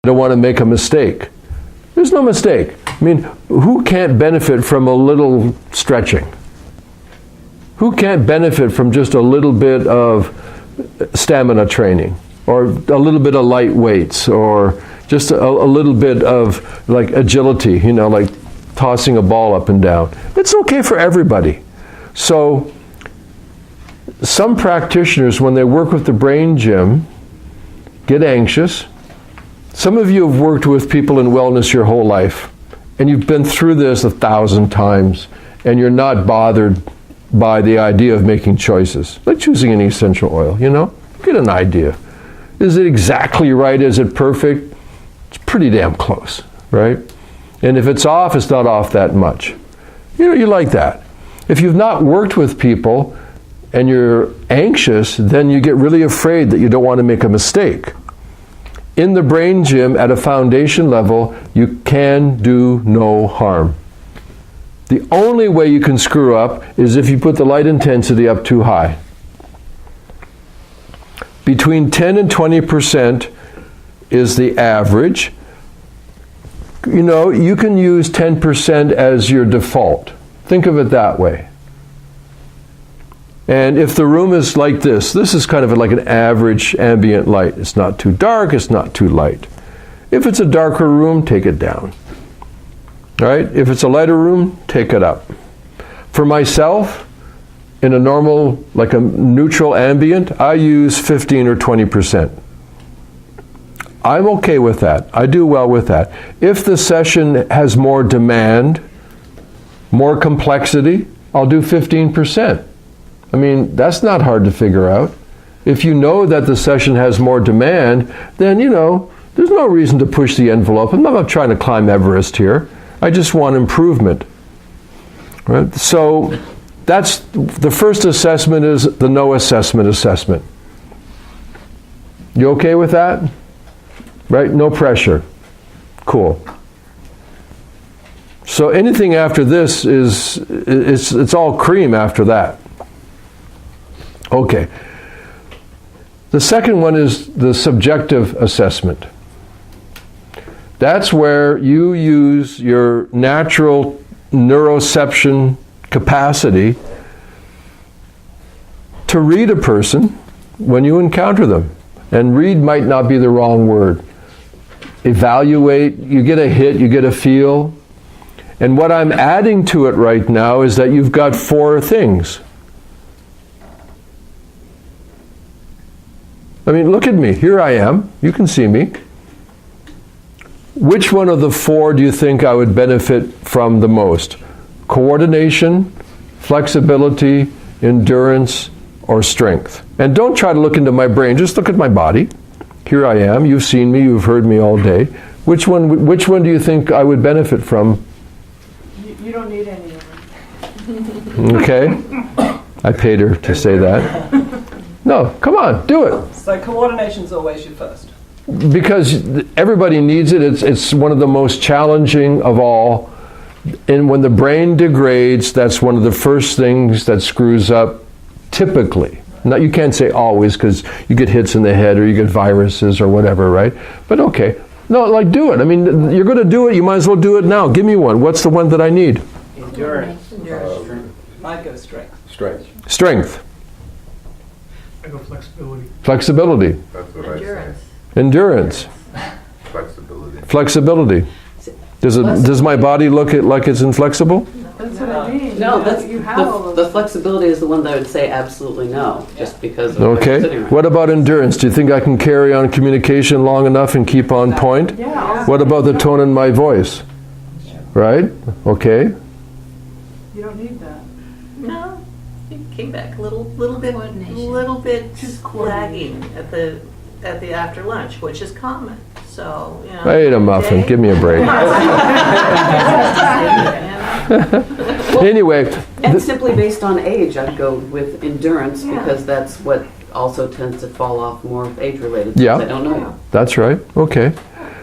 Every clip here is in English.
don't want to make a mistake. There's no mistake. I mean, who can't benefit from a little stretching? Who can't benefit from just a little bit of stamina training, or a little bit of light weights, or just a little bit of like agility, like tossing a ball up and down? It's okay for everybody. So some practitioners, when they work with the brain gym, get anxious. Some of you have worked with people in wellness your whole life, and you've been through this 1,000 times, and you're not bothered by the idea of making choices, like choosing an essential oil, Get an idea. Is it exactly right? Is it perfect? It's pretty damn close, right? And if it's off, it's not off that much. You like that. If you've not worked with people and you're anxious, then you get really afraid that you don't want to make a mistake. In the brain gym, at a foundation level, you can do no harm. The only way you can screw up is if you put the light intensity up too high. Between 10 and 20% is the average. You can use 10% as your default. Think of it that way. And if the room is like this is kind of like an average ambient light. It's not too dark, it's not too light. If it's a darker room, take it down. Right? If it's a lighter room, take it up. For myself, in a normal, like a neutral ambient, I use 15 or 20%. I'm okay with that. I do well with that. If the session has more demand, more complexity, I'll do 15%. I mean, that's not hard to figure out. If you know that the session has more demand, then, there's no reason to push the envelope. I'm not trying to climb Everest here. I just want improvement. Right? So that's the first assessment, is the no assessment assessment. You okay with that? Right? No pressure. Cool. So anything after this it's all cream after that. Okay. The second one is the subjective assessment. That's where you use your natural neuroception capacity to read a person when you encounter them. And read might not be the wrong word. Evaluate, you get a hit, you get a feel. And what I'm adding to it right now is that you've got 4 things. I mean, look at me. Here I am. You can see me. Which one of the 4 do you think I would benefit from the most? Coordination, flexibility, endurance, or strength? And don't try to look into my brain. Just look at my body. Here I am. You've seen me. You've heard me all day. Which one do you think I would benefit from? You don't need any of them. Okay. I paid her to say that. No, come on, do it. So coordination's always your first. Because everybody needs it. It's one of the most challenging of all. And when the brain degrades, that's one of the first things that screws up, typically. Now, you can't say always, because you get hits in the head or you get viruses or whatever, right? But okay. No, like, do it. I mean, you're going to do it. You might as well do it now. Give me one. What's the one that I need? Endurance. I'd go strength. Strength. I go flexibility. Flexibility. That's what I say. Endurance. Flexibility. Does my body look like it's inflexible? That's what I mean. No, that's you have all those. the flexibility is the one that I would say absolutely no, just because of Okay. sitting right. What about endurance? Do you think I can carry on communication long enough and keep on point? Yeah. What about the tone in my voice? Right? Okay. You don't need that. No, it came back a little bit Just lagging at the after lunch, which is common. So I ate a muffin. Give me a break. Anyway. And simply based on age, I'd go with endurance because that's what also tends to fall off more age-related things. Yeah. I don't know. That's right. Okay.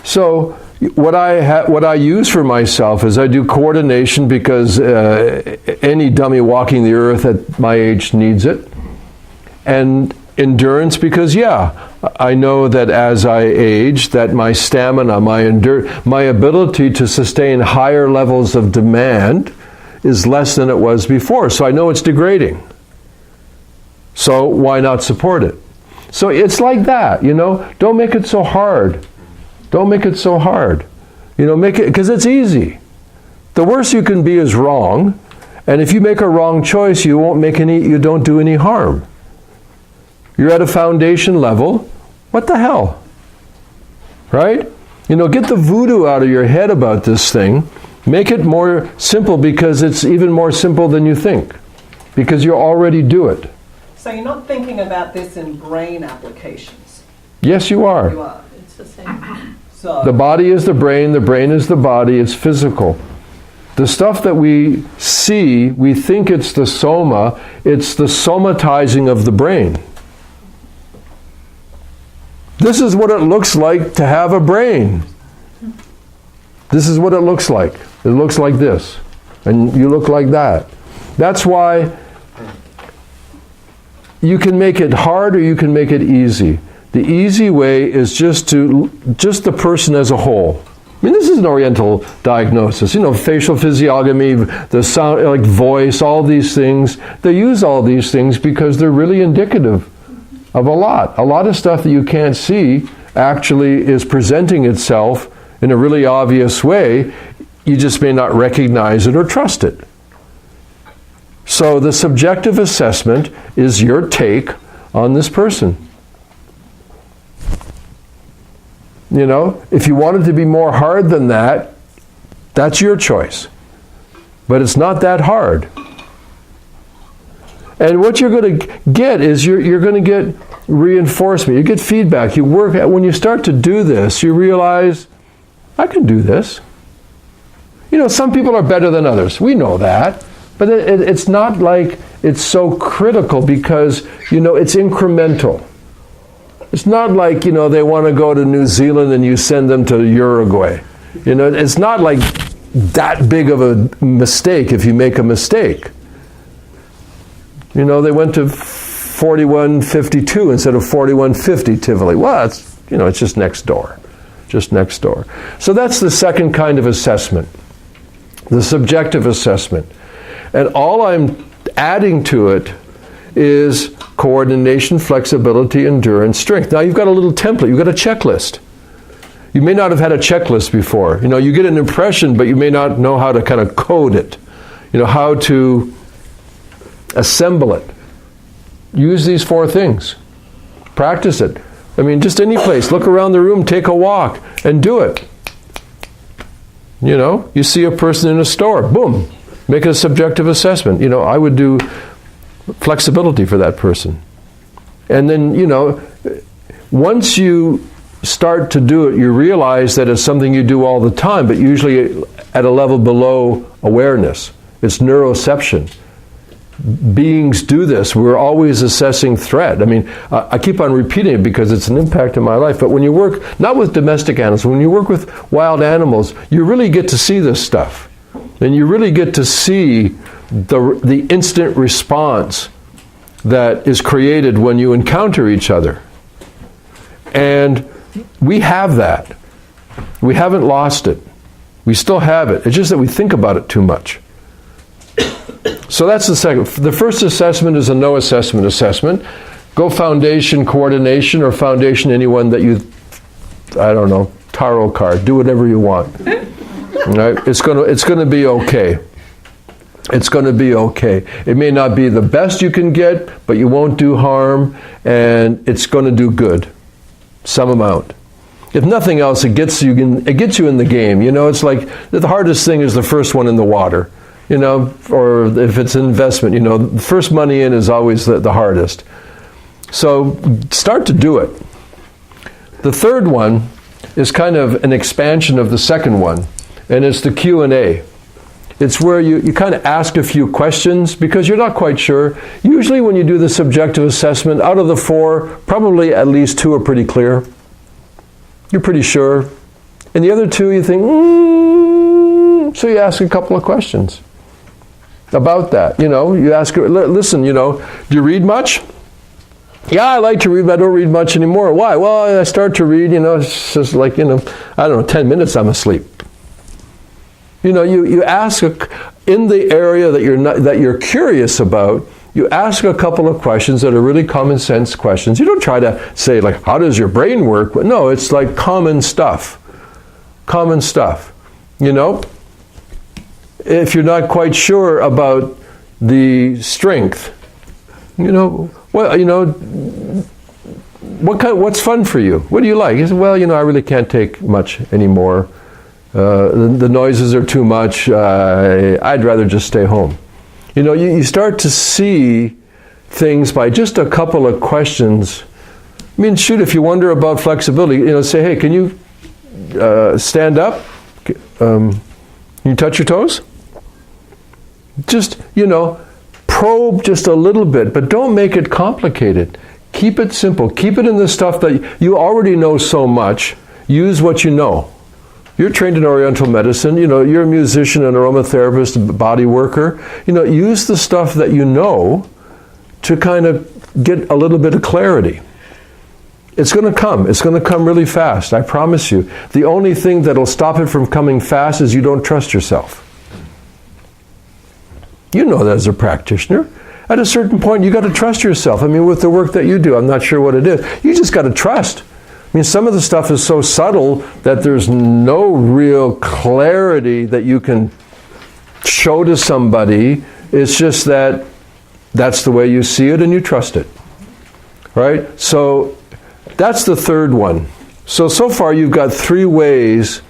So what I use for myself is I do coordination because any dummy walking the earth at my age needs it. And Endurance, because I know that as I age, that my stamina, my ability to sustain higher levels of demand is less than it was before. So I know it's degrading. So why not support it? So it's like that, you know. Don't make it so hard. Don't make it so hard. You know, make it, because it's easy. The worst you can be is wrong, and if you make a wrong choice, you don't do any harm. You're at a foundation level. What the hell? Right? You know, get the voodoo out of your head about this thing. Make it more simple, because it's even more simple than you think. Because you already do it. So you're not thinking about this in brain applications. Yes, you are. You are. It's the same. So The body is the brain is the body, it's physical. The stuff that we see, we think it's the soma, it's the somatizing of the brain. This is what it looks like to have a brain. This is what it looks like. It looks like this. And you look like that. That's why you can make it hard or you can make it easy. The easy way is just the person as a whole. I mean, this is an Oriental diagnosis. You know, facial physiognomy, the sound, like voice, all these things. They use all these things because they're really indicative of a lot. A lot of stuff that you can't see actually is presenting itself in a really obvious way. You just may not recognize it or trust it. So the subjective assessment is your take on this person. You know, if you want it to be more hard than that, that's your choice. But it's not that hard. And what you're going to get is you're going to get reinforcement. You get feedback. You work. When you start to do this, you realize, I can do this. You know, some people are better than others. We know that. But it's not like it's so critical, because, you know, it's incremental. It's not like, you know, they want to go to New Zealand and you send them to Uruguay. You know, it's not like that big of a mistake if you make a mistake. You know, they went to 4152 instead of 4150 Tivoli. Well, it's, you know, it's just next door. Just next door. So that's the second kind of assessment, the subjective assessment. And all I'm adding to it is coordination, flexibility, endurance, strength. Now you've got a little template, you've got a checklist. You may not have had a checklist before. You know, you get an impression, but you may not know how to kind of code it. You know, how to assemble it. Use these 4 things. Practice it. I mean, just any place. Look around the room, take a walk, and do it. You know, you see a person in a store, boom. Make a subjective assessment. You know, I would do flexibility for that person. And then, you know, once you start to do it, you realize that it's something you do all the time, but usually at a level below awareness. It's neuroception. Beings do this. We're always assessing threat. I mean, I keep on repeating it because it's an impact in my life. But when you work, not with domestic animals, when you work with wild animals, you really get to see this stuff. And you really get to see the instant response that is created when you encounter each other. And we have that. We haven't lost it. We still have it. It's just that we think about it too much. So that's the second. The first assessment is a no assessment assessment. Go foundation coordination, or foundation anyone that you, I don't know, tarot card. Do whatever you want. Right? It's going to be okay. It's going to be okay. It may not be the best you can get, but you won't do harm, and it's going to do good, some amount. If nothing else, it gets you in the game. You know, it's like the hardest thing is the first one in the water. You know, or if it's an investment, you know, the first money in is always the hardest. So start to do it. The third one is kind of an expansion of the second one, and it's the Q&A. It's where you kind of ask a few questions because you're not quite sure. Usually when you do the subjective assessment, out of the 4, probably at least 2 are pretty clear. You're pretty sure. And the other 2 you think, so you ask a couple of questions about that. You know, you ask her, listen, you know, do you read much? Yeah, I like to read, but I don't read much anymore. Why? Well, I start to read, it's just like, I don't know, 10 minutes I'm asleep. You ask in the area that you're curious about, you ask a couple of questions that are really common sense questions. You don't try to say, like, how does your brain work? But no, it's like common stuff. Common stuff. If you're not quite sure about the strength, what's fun for you? What do you like? You say, well, I really can't take much anymore. The noises are too much. I'd rather just stay home. You start to see things by just a couple of questions. I mean, shoot, if you wonder about flexibility, say, hey, can you stand up? Can you touch your toes? Just, probe just a little bit, but don't make it complicated. Keep it simple. Keep it in the stuff that you already know so much. Use what you know. You're trained in Oriental medicine, you're a musician, an aromatherapist, a body worker. Use the stuff that you know to kind of get a little bit of clarity. It's going to come. It's going to come really fast, I promise you. The only thing that'll stop it from coming fast is you don't trust yourself. You know that as a practitioner. At a certain point, you got to trust yourself. I mean, with the work that you do, I'm not sure what it is. You just got to trust. I mean, some of the stuff is so subtle that there's no real clarity that you can show to somebody. It's just that that's the way you see it and you trust it. Right? So that's the third one. So far you've got 3 ways.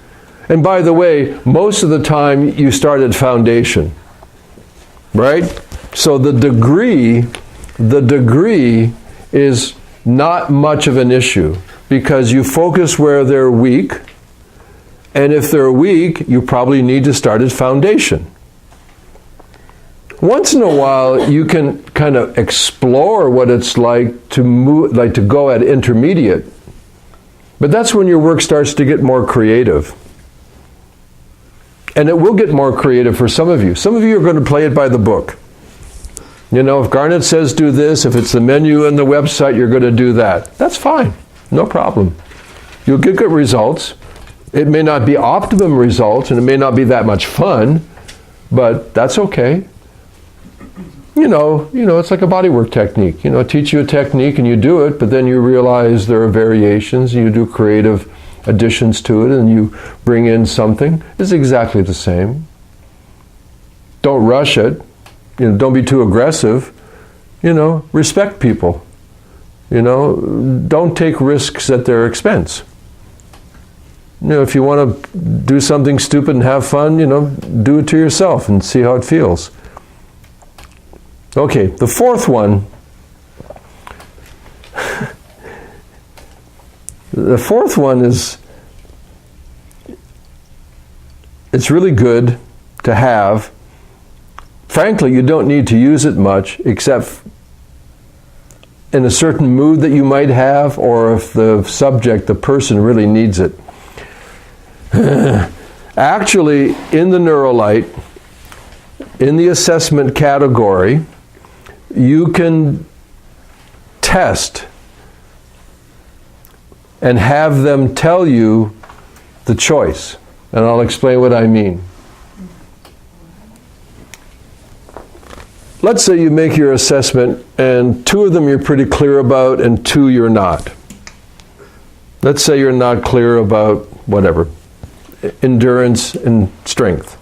And by the way, most of the time you start at foundation. Right? So the degree is not much of an issue because you focus where they're weak, and if they're weak, you probably need to start at foundation. Once in a while, you can kind of explore what it's like to move, like to go at intermediate, but that's when your work starts to get more creative. And it will get more creative for some of you. Some of you are going to play it by the book. If Garnet says do this, if it's the menu and the website, you're going to do that. That's fine. No problem. You'll get good results. It may not be optimum results, and it may not be that much fun, but that's okay. It's like a bodywork technique. Teach you a technique and you do it, but then you realize there are variations, and you do creative additions to it, and you bring in something. It's exactly the same. Don't rush it. Don't be too aggressive. Respect people. Don't take risks at their expense. If you want to do something stupid and have fun, do it to yourself and see how it feels. Okay, the fourth one. The fourth one is, it's really good to have. Frankly, you don't need to use it much, except in a certain mood that you might have, or if the subject, the person, really needs it. Actually, in the Neurolite, in the assessment category, you can test and have them tell you the choice. And I'll explain what I mean. Let's say you make your assessment and 2 of them you're pretty clear about and 2 you're not. Let's say you're not clear about whatever, endurance and strength.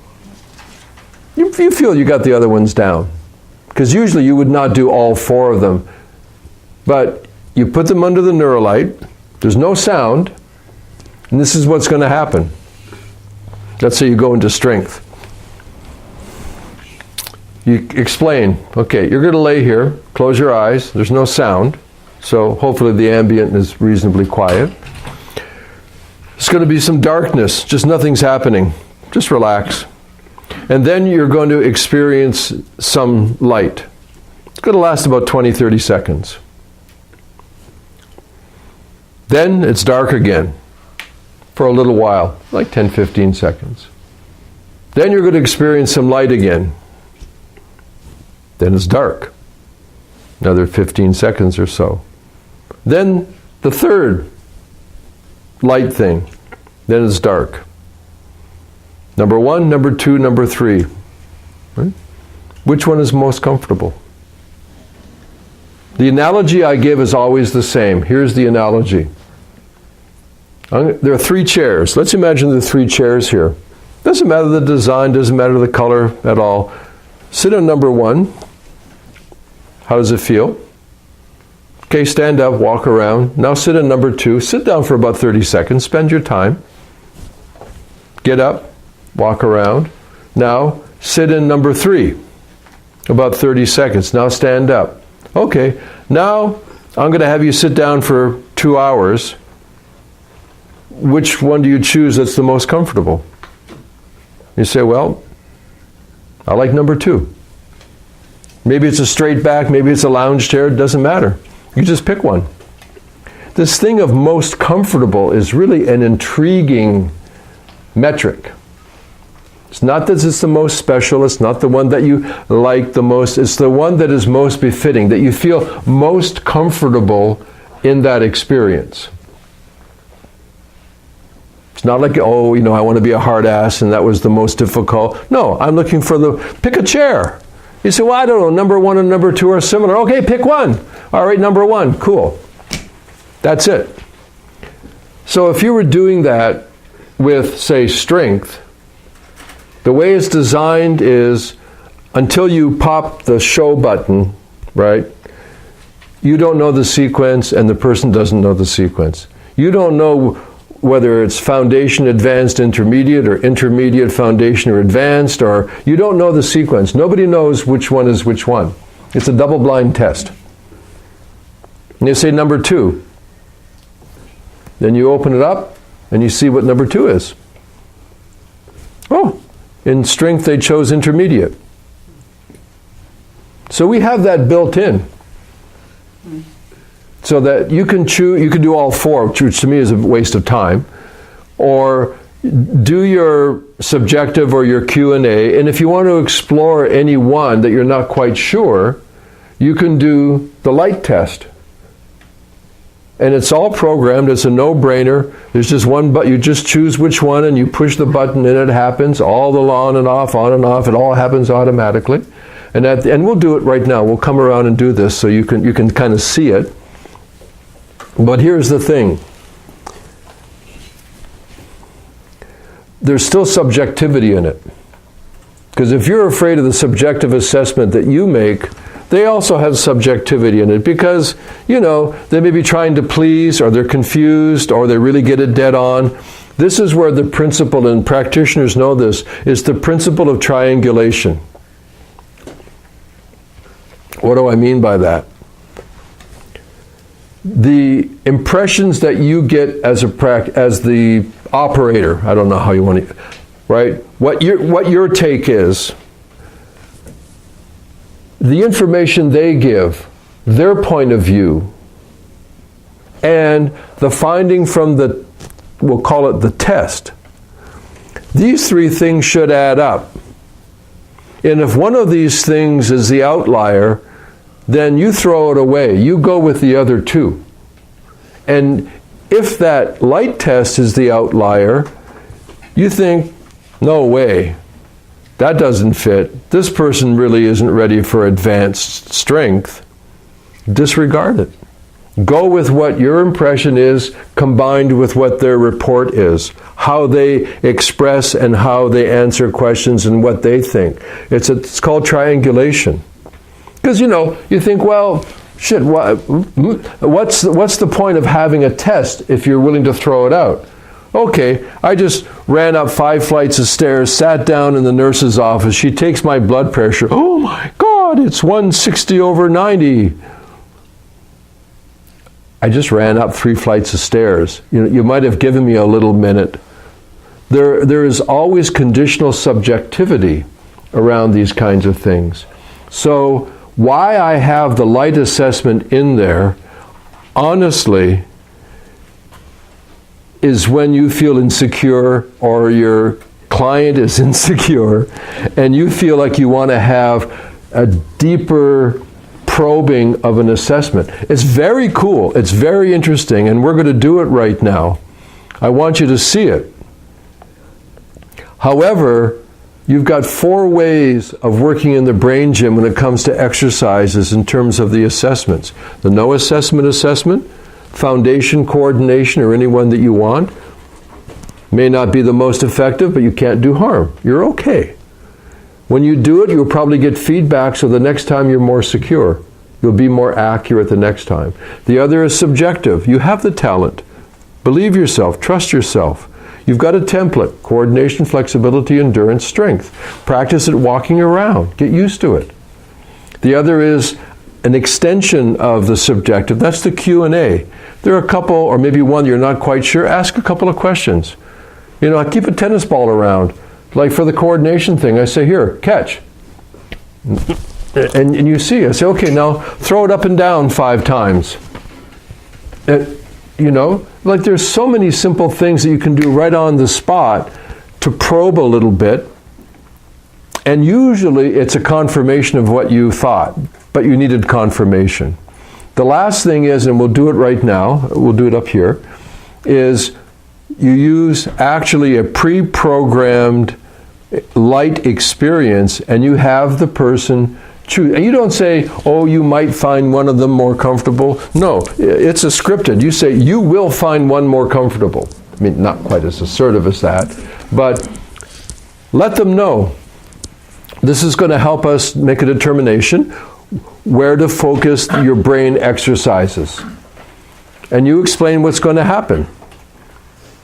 You feel you got the other ones down. Because usually you would not do all 4 of them. But you put them under the Neurolite, there's no sound, and this is what's going to happen. Let's say you go into strength. You explain, okay, you're going to lay here, close your eyes, there's no sound, so hopefully the ambient is reasonably quiet. There's going to be some darkness, just nothing's happening. Just relax. And then you're going to experience some light. It's going to last about 20-30 seconds. Then it's dark again for a little while, like 10-15 seconds. Then you're going to experience some light again. Then it's dark. Another 15 seconds or so. Then the third light thing, then it's dark. Number 1, number 2, number 3. Right? Which one is most comfortable? The analogy I give is always the same. Here's the analogy. There are 3 chairs. Let's imagine there are 3 chairs here. Doesn't matter the design, doesn't matter the color at all. Sit on number 1. How does it feel? Okay, stand up, walk around. Now sit on number 2. Sit down for about 30 seconds. Spend your time. Get up, walk around. Now sit in number 3. About 30 seconds. Now stand up. Okay, now I'm going to have you sit down for 2 hours. Which one do you choose that's the most comfortable? You say, well, I like number 2. Maybe it's a straight back, maybe it's a lounge chair, it doesn't matter. You just pick one. This thing of most comfortable is really an intriguing metric. It's not that it's the most special, it's not the one that you like the most, it's the one that is most befitting, that you feel most comfortable in that experience. It's not like, oh, I want to be a hard ass and that was the most difficult. No, I'm looking for pick a chair. You say, well, I don't know, number 1 and number 2 are similar. Okay, pick one. All right, number 1, cool. That's it. So if you were doing that with, say, strength, the way it's designed is until you pop the show button, right, you don't know the sequence and the person doesn't know the sequence. You don't know whether it's foundation, advanced, intermediate, or intermediate, foundation, or advanced, or you don't know the sequence. Nobody knows which one is which one. It's a double-blind test. And you say number 2. Then you open it up, and you see what number 2 is. Oh, in strength they chose intermediate. So we have that built in. So that you can choose, you can do all 4, which to me is a waste of time, or do your subjective or your Q&A, and if you want to explore any one that you're not quite sure, you can do the light test. And it's all programmed, it's a no-brainer. There's just one button, you just choose which one and you push the button and it happens, all the on and off, it all happens automatically. And we'll do it right now, we'll come around and do this so you can kind of see it. But here's the thing. There's still subjectivity in it. Because if you're afraid of the subjective assessment that you make, they also have subjectivity in it. Because, they may be trying to please, or they're confused, or they really get it dead on. This is where the principle, and practitioners know this, is the principle of triangulation. What do I mean by that? The impressions that you get as the operator, I don't know how you want to, right? What your take is, the information they give, their point of view, and the finding from we'll call it the test. These 3 things should add up. And if one of these things is the outlier, then you throw it away. You go with the other 2. And if that light test is the outlier, you think, no way, that doesn't fit. This person really isn't ready for advanced strength. Disregard it. Go with what your impression is combined with what their report is, how they express and how they answer questions and what they think. It's called triangulation. Because, you think, well, shit, what's the point of having a test if you're willing to throw it out? Okay, I just ran up 5 flights of stairs, sat down in the nurse's office. She takes my blood pressure. Oh my God, it's 160/90. I just ran up 3 flights of stairs. You might have given me a little minute. There is always conditional subjectivity around these kinds of things. So why I have the light assessment in there, honestly, is when you feel insecure or your client is insecure and you feel like you want to have a deeper probing of an assessment. It's very cool. It's very interesting, and we're going to do it right now. I want you to see it. However, you've got 4 ways of working in the brain gym when it comes to exercises in terms of the assessments. The no assessment assessment, foundation coordination, or any one that you want. May not be the most effective, but you can't do harm. You're okay. When you do it, you'll probably get feedback, so the next time you're more secure. You'll be more accurate the next time. The other is subjective. You have the talent. Believe yourself. Trust yourself. You've got a template: coordination, flexibility, endurance, strength. Practice it walking around. Get used to it. The other is an extension of the subjective. That's the Q&A. There are a couple, or maybe one you're not quite sure. Ask a couple of questions. You know, I keep a tennis ball around. Like for the coordination thing, I say, here, catch. And you see, I say, okay, now throw it up and down 5 times. You know, like there's so many simple things that you can do right on the spot to probe a little bit. And usually it's a confirmation of what you thought, but you needed confirmation. The last thing is, and we'll do it right now, we'll do it up here, is you use actually a pre-programmed light experience, and you have the person choose. And you don't say, oh, you might find one of them more comfortable. No, it's a scripted. You say, you will find one more comfortable. I mean, not quite as assertive as that, but let them know. This is going to help us make a determination where to focus your brain exercises. And you explain what's going to happen.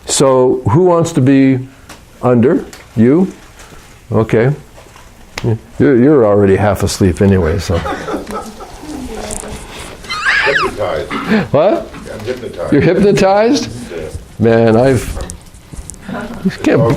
So, who wants to be under? You? Okay. You're already half asleep anyway, so. Hypnotized. What? I'm hypnotized. You're hypnotized? Man, you can't